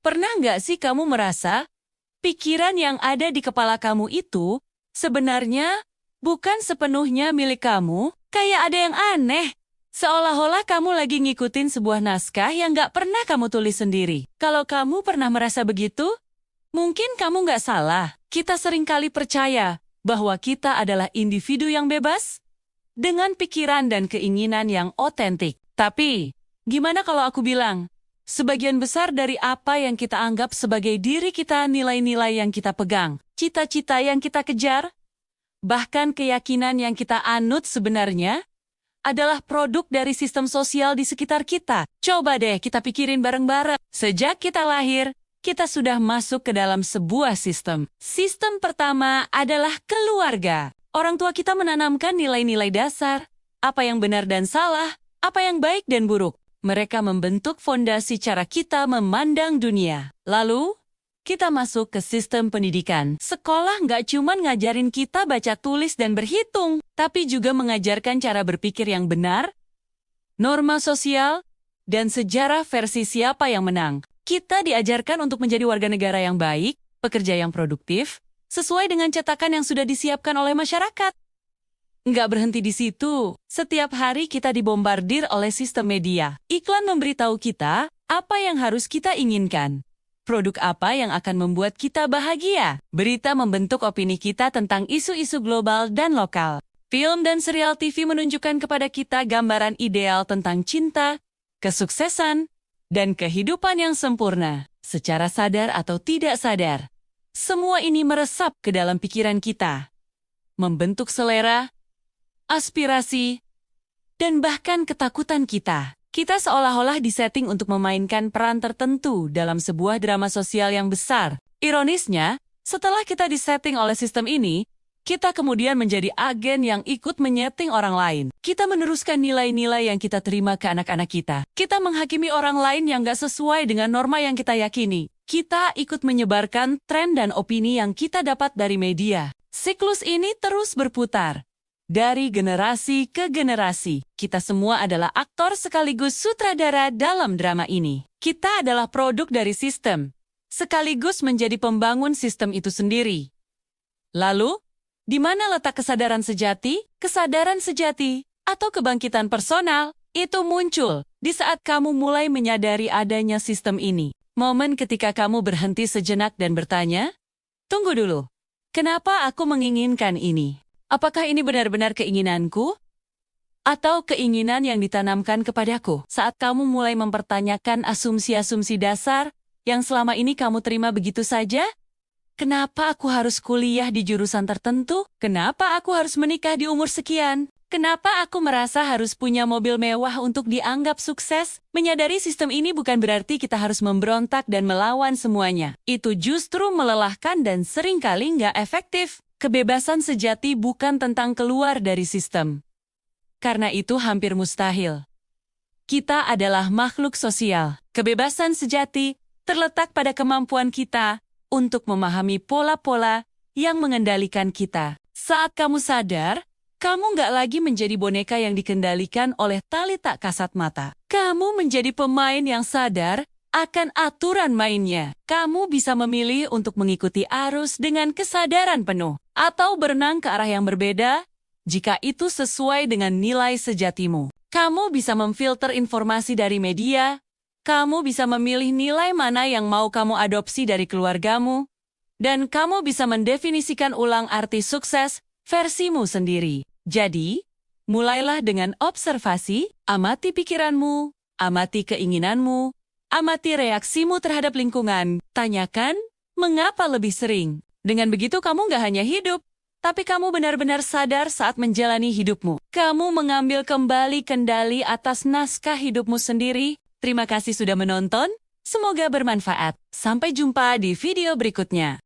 Pernah nggak sih kamu merasa pikiran yang ada di kepala kamu itu sebenarnya bukan sepenuhnya milik kamu? Kayak ada yang aneh. Seolah-olah kamu lagi ngikutin sebuah naskah yang nggak pernah kamu tulis sendiri. Kalau kamu pernah merasa begitu, mungkin kamu nggak salah. Kita seringkali percaya bahwa kita adalah individu yang bebas dengan pikiran dan keinginan yang otentik. Tapi, gimana kalau aku bilang, sebagian besar dari apa yang kita anggap sebagai diri kita, nilai-nilai yang kita pegang, cita-cita yang kita kejar, bahkan keyakinan yang kita anut sebenarnya, adalah produk dari sistem sosial di sekitar kita. Coba deh kita pikirin bareng-bareng. Sejak kita lahir, kita sudah masuk ke dalam sebuah sistem. Sistem pertama adalah keluarga. Orang tua kita menanamkan nilai-nilai dasar, apa yang benar dan salah, apa yang baik dan buruk. Mereka membentuk fondasi cara kita memandang dunia. Lalu, kita masuk ke sistem pendidikan. Sekolah nggak cuma ngajarin kita baca tulis dan berhitung, tapi juga mengajarkan cara berpikir yang benar, norma sosial, dan sejarah versi siapa yang menang. Kita diajarkan untuk menjadi warga negara yang baik, pekerja yang produktif, sesuai dengan cetakan yang sudah disiapkan oleh masyarakat. Nggak berhenti di situ. Setiap hari kita dibombardir oleh sistem media. Iklan memberitahu kita apa yang harus kita inginkan. Produk apa yang akan membuat kita bahagia? Berita membentuk opini kita tentang isu-isu global dan lokal. Film dan serial TV menunjukkan kepada kita gambaran ideal tentang cinta, kesuksesan, dan kehidupan yang sempurna. Secara sadar atau tidak sadar, semua ini meresap ke dalam pikiran kita, membentuk selera, aspirasi, dan bahkan ketakutan kita. Kita seolah-olah disetting untuk memainkan peran tertentu dalam sebuah drama sosial yang besar. Ironisnya, setelah kita disetting oleh sistem ini, kita kemudian menjadi agen yang ikut menyeting orang lain. Kita meneruskan nilai-nilai yang kita terima ke anak-anak kita. Kita menghakimi orang lain yang gak sesuai dengan norma yang kita yakini. Kita ikut menyebarkan tren dan opini yang kita dapat dari media. Siklus ini terus berputar. Dari generasi ke generasi, kita semua adalah aktor sekaligus sutradara dalam drama ini. Kita adalah produk dari sistem, sekaligus menjadi pembangun sistem itu sendiri. Lalu, di mana letak kesadaran sejati? Kesadaran sejati atau kebangkitan personal itu muncul di saat kamu mulai menyadari adanya sistem ini. Momen ketika kamu berhenti sejenak dan bertanya, "Tunggu dulu, kenapa aku menginginkan ini? Apakah ini benar-benar keinginanku? Atau keinginan yang ditanamkan kepadaku?" Saat kamu mulai mempertanyakan asumsi-asumsi dasar yang selama ini kamu terima begitu saja? Kenapa aku harus kuliah di jurusan tertentu? Kenapa aku harus menikah di umur sekian? Kenapa aku merasa harus punya mobil mewah untuk dianggap sukses? Menyadari sistem ini bukan berarti kita harus memberontak dan melawan semuanya. Itu justru melelahkan dan seringkali nggak efektif. Kebebasan sejati bukan tentang keluar dari sistem. Karena itu hampir mustahil. Kita adalah makhluk sosial. Kebebasan sejati terletak pada kemampuan kita untuk memahami pola-pola yang mengendalikan kita. Saat kamu sadar, kamu nggak lagi menjadi boneka yang dikendalikan oleh tali tak kasat mata. Kamu menjadi pemain yang sadar akan aturan mainnya. Kamu bisa memilih untuk mengikuti arus dengan kesadaran penuh, atau berenang ke arah yang berbeda jika itu sesuai dengan nilai sejatimu. Kamu bisa memfilter informasi dari media, kamu bisa memilih nilai mana yang mau kamu adopsi dari keluargamu, dan kamu bisa mendefinisikan ulang arti sukses versimu sendiri. Jadi, mulailah dengan observasi, amati pikiranmu, amati keinginanmu, amati reaksimu terhadap lingkungan. Tanyakan, mengapa lebih sering? Dengan begitu kamu nggak hanya hidup, tapi kamu benar-benar sadar saat menjalani hidupmu. Kamu mengambil kembali kendali atas naskah hidupmu sendiri. Terima kasih sudah menonton. Semoga bermanfaat. Sampai jumpa di video berikutnya.